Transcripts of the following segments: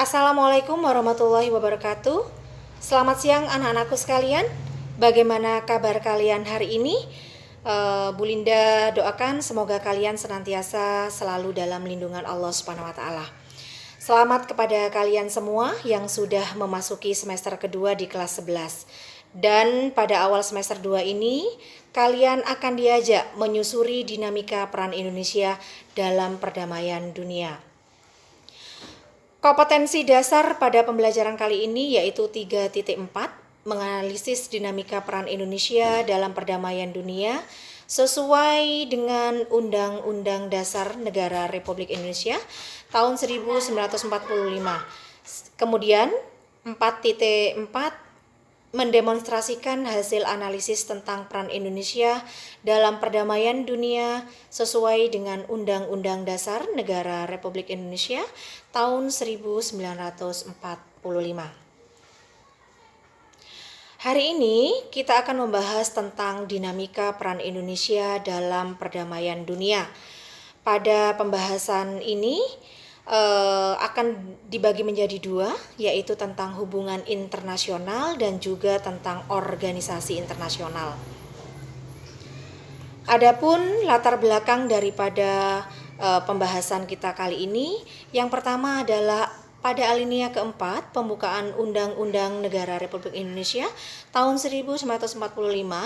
Assalamualaikum warahmatullahi wabarakatuh. Selamat siang anak-anakku sekalian. Bagaimana kabar kalian hari ini? Bu Linda doakan semoga kalian senantiasa selalu dalam lindungan Allah Subhanahu wa taala. Selamat kepada kalian semua yang sudah memasuki semester kedua di kelas 11. Dan pada awal semester 2 ini, kalian akan diajak menyusuri dinamika peran Indonesia dalam perdamaian dunia. Kompetensi dasar pada pembelajaran kali ini yaitu 3.4, menganalisis dinamika peran Indonesia dalam perdamaian dunia sesuai dengan Undang-Undang Dasar Negara Republik Indonesia tahun 1945. Kemudian 4.4 mendemonstrasikan hasil analisis tentang peran Indonesia dalam perdamaian dunia sesuai dengan Undang-Undang Dasar Negara Republik Indonesia tahun 1945. Hari ini kita akan membahas tentang dinamika peran Indonesia dalam perdamaian dunia. Pada pembahasan ini akan dibagi menjadi dua, yaitu tentang hubungan internasional dan juga tentang organisasi internasional. Adapun latar belakang daripada pembahasan kita kali ini, yang pertama adalah pada alinea keempat pembukaan Undang-Undang Negara Republik Indonesia tahun 1945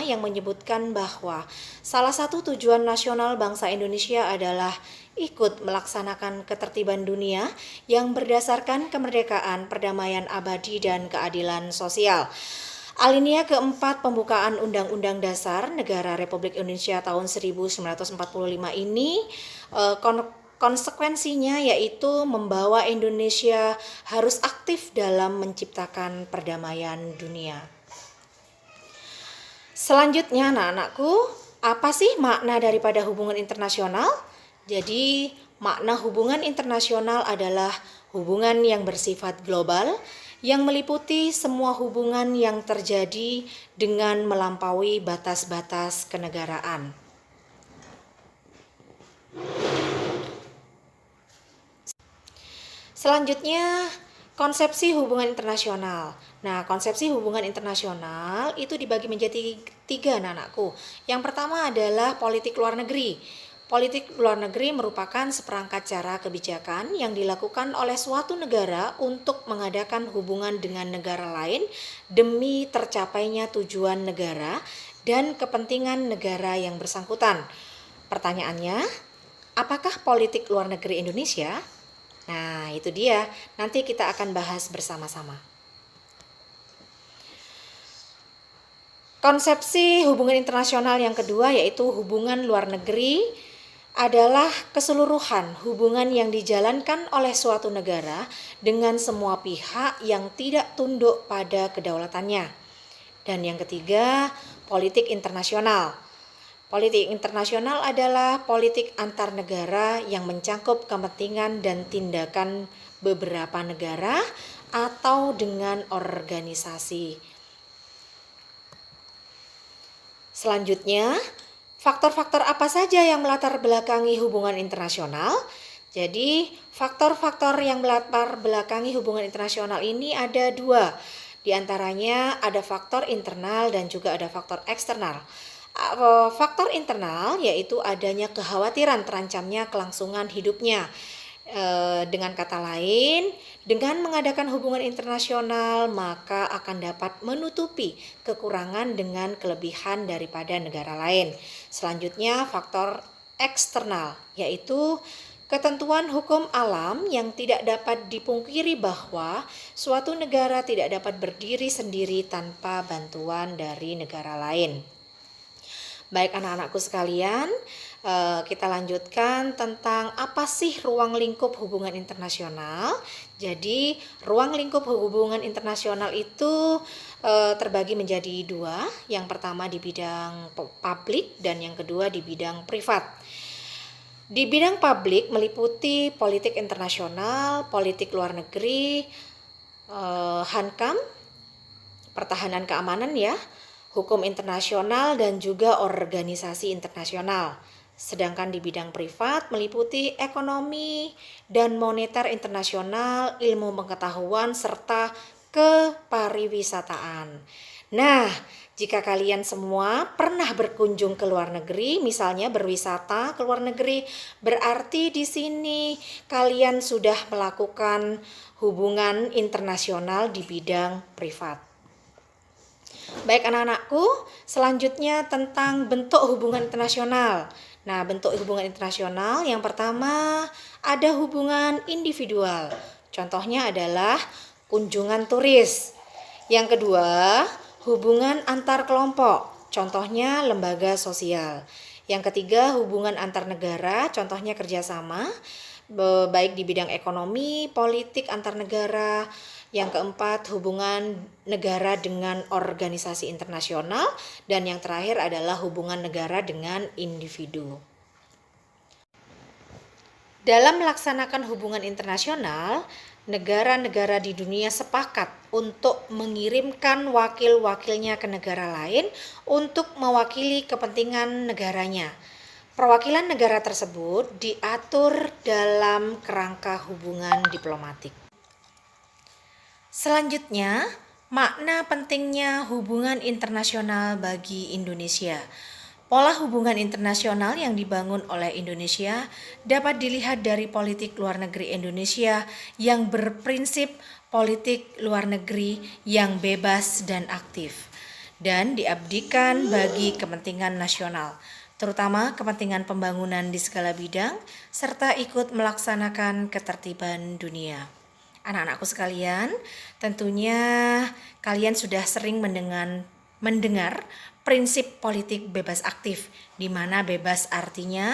yang menyebutkan bahwa salah satu tujuan nasional bangsa Indonesia adalah ikut melaksanakan ketertiban dunia yang berdasarkan kemerdekaan, perdamaian abadi, dan keadilan sosial. Alinea keempat pembukaan Undang-Undang Dasar Negara Republik Indonesia tahun 1945 ini konsekuensinya yaitu membawa Indonesia harus aktif dalam menciptakan perdamaian dunia. Selanjutnya anak-anakku, apa sih makna daripada hubungan internasional? Jadi, makna hubungan internasional adalah hubungan yang bersifat global yang meliputi semua hubungan yang terjadi dengan melampaui batas-batas kenegaraan. Selanjutnya, konsepsi hubungan internasional. Nah, konsepsi hubungan internasional itu dibagi menjadi tiga anak-anakku. Yang pertama adalah politik luar negeri. Politik luar negeri merupakan seperangkat cara kebijakan yang dilakukan oleh suatu negara untuk mengadakan hubungan dengan negara lain demi tercapainya tujuan negara dan kepentingan negara yang bersangkutan. Pertanyaannya, apakah politik luar negeri Indonesia? Nah, itu dia. Nanti kita akan bahas bersama-sama. Konsepsi hubungan internasional yang kedua yaitu hubungan luar negeri adalah keseluruhan hubungan yang dijalankan oleh suatu negara dengan semua pihak yang tidak tunduk pada kedaulatannya. Dan yang ketiga, politik internasional. Politik internasional adalah politik antar negara yang mencangkup kepentingan dan tindakan beberapa negara atau dengan organisasi. Selanjutnya, faktor-faktor apa saja yang melatar belakangi hubungan internasional? Jadi, faktor-faktor yang melatar belakangi hubungan internasional ini ada dua. Di antaranya ada faktor internal dan juga ada faktor eksternal. Faktor internal yaitu adanya kekhawatiran terancamnya kelangsungan hidupnya. Dengan kata lain, dengan mengadakan hubungan internasional maka akan dapat menutupi kekurangan dengan kelebihan daripada negara lain. Selanjutnya faktor eksternal yaitu ketentuan hukum alam yang tidak dapat dipungkiri bahwa suatu negara tidak dapat berdiri sendiri tanpa bantuan dari negara lain. Baik anak-anakku sekalian, kita lanjutkan tentang apa sih ruang lingkup hubungan internasional. Jadi ruang lingkup hubungan internasional itu terbagi menjadi dua. Yang pertama di bidang publik dan yang kedua di bidang privat. Di bidang publik meliputi politik internasional, politik luar negeri, Hankam, pertahanan keamanan ya, hukum internasional dan juga organisasi internasional. Sedangkan di bidang privat meliputi ekonomi dan moneter internasional, ilmu pengetahuan, serta kepariwisataan. Nah, jika kalian semua pernah berkunjung ke luar negeri, misalnya berwisata ke luar negeri, berarti di sini kalian sudah melakukan hubungan internasional di bidang privat. Baik anak-anakku, selanjutnya tentang bentuk hubungan internasional. Nah, bentuk hubungan internasional yang pertama ada hubungan individual. Contohnya adalah kunjungan turis. Yang kedua, hubungan antar kelompok. Contohnya lembaga sosial. Yang ketiga, hubungan antar negara. Contohnya kerjasama, baik di bidang ekonomi, politik antar negara. Yang keempat, hubungan negara dengan organisasi internasional. Dan yang terakhir adalah hubungan negara dengan individu. Dalam melaksanakan hubungan internasional, negara-negara di dunia sepakat untuk mengirimkan wakil-wakilnya ke negara lain untuk mewakili kepentingan negaranya. Perwakilan negara tersebut diatur dalam kerangka hubungan diplomatik. Selanjutnya, makna pentingnya hubungan internasional bagi Indonesia. Pola hubungan internasional yang dibangun oleh Indonesia dapat dilihat dari politik luar negeri Indonesia yang berprinsip politik luar negeri yang bebas dan aktif dan diabdikan bagi kepentingan nasional, terutama kepentingan pembangunan di segala bidang serta ikut melaksanakan ketertiban dunia. Anak-anakku sekalian, tentunya kalian sudah sering mendengar prinsip politik bebas aktif, di mana bebas artinya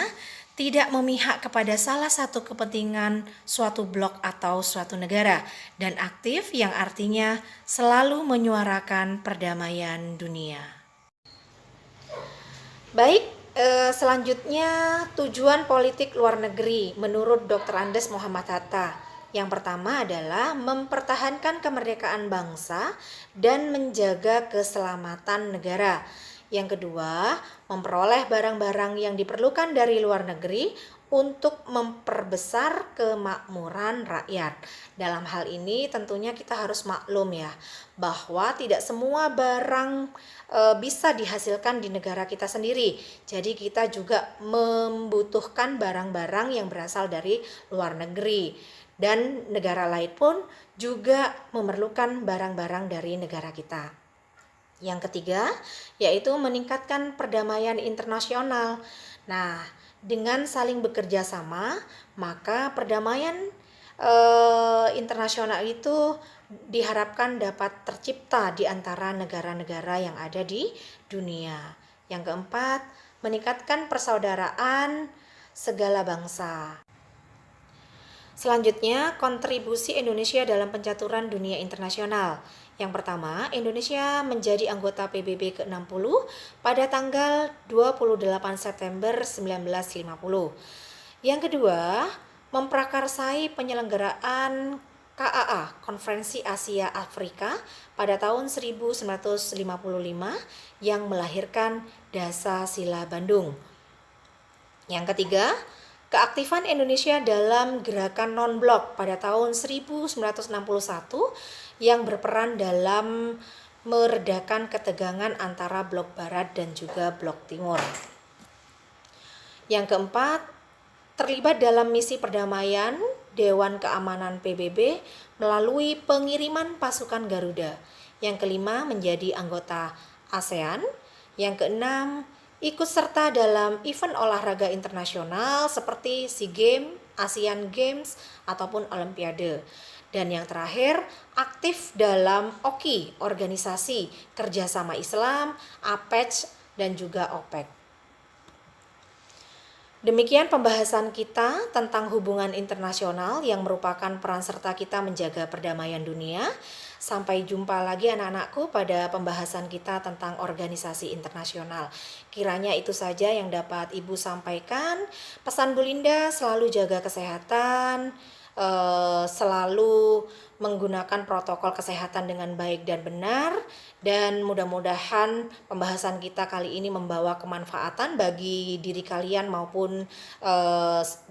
tidak memihak kepada salah satu kepentingan suatu blok atau suatu negara, dan aktif yang artinya selalu menyuarakan perdamaian dunia. Baik, selanjutnya tujuan politik luar negeri menurut Dr. Andes Muhammad Hatta. Yang pertama adalah mempertahankan kemerdekaan bangsa dan menjaga keselamatan negara. Yang kedua, memperoleh barang-barang yang diperlukan dari luar negeri untuk memperbesar kemakmuran rakyat. Dalam hal ini tentunya kita harus maklum ya, bahwa tidak semua barang bisa dihasilkan di negara kita sendiri. Jadi kita juga membutuhkan barang-barang yang berasal dari luar negeri. Dan negara lain pun juga memerlukan barang-barang dari negara kita. Yang ketiga, yaitu meningkatkan perdamaian internasional. Nah, dengan saling bekerja sama, maka perdamaian internasional itu diharapkan dapat tercipta di antara negara-negara yang ada di dunia. Yang keempat, meningkatkan persaudaraan segala bangsa. Selanjutnya, kontribusi Indonesia dalam pencaturan dunia internasional. Yang pertama, Indonesia menjadi anggota PBB ke-60 pada tanggal 28 September 1950. Yang kedua, memprakarsai penyelenggaraan KAA, Konferensi Asia Afrika, pada tahun 1955 yang melahirkan Dasa Sila Bandung. Yang ketiga, keaktifan Indonesia dalam gerakan non-blok pada tahun 1961 yang berperan dalam meredakan ketegangan antara blok barat dan juga blok timur. Yang keempat, terlibat dalam misi perdamaian Dewan Keamanan PBB melalui pengiriman pasukan Garuda. Yang kelima, menjadi anggota ASEAN. Yang keenam, ikut serta dalam event olahraga internasional seperti SEA Games, Asian Games, ataupun Olimpiade. Dan yang terakhir, aktif dalam OKI, Organisasi Kerjasama Islam, APEC, dan juga OPEC. Demikian pembahasan kita tentang hubungan internasional yang merupakan peran serta kita menjaga perdamaian dunia. Sampai jumpa lagi anak-anakku pada pembahasan kita tentang organisasi internasional. Kiranya itu saja yang dapat Ibu sampaikan. Pesan Bu Linda, selalu jaga kesehatan, selalu menggunakan protokol kesehatan dengan baik dan benar, dan mudah-mudahan pembahasan kita kali ini membawa kemanfaatan bagi diri kalian maupun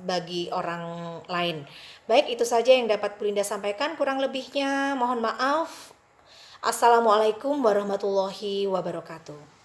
bagi orang lain. Baik, itu saja yang dapat Bu Linda sampaikan, kurang lebihnya mohon maaf. Assalamualaikum warahmatullahi wabarakatuh.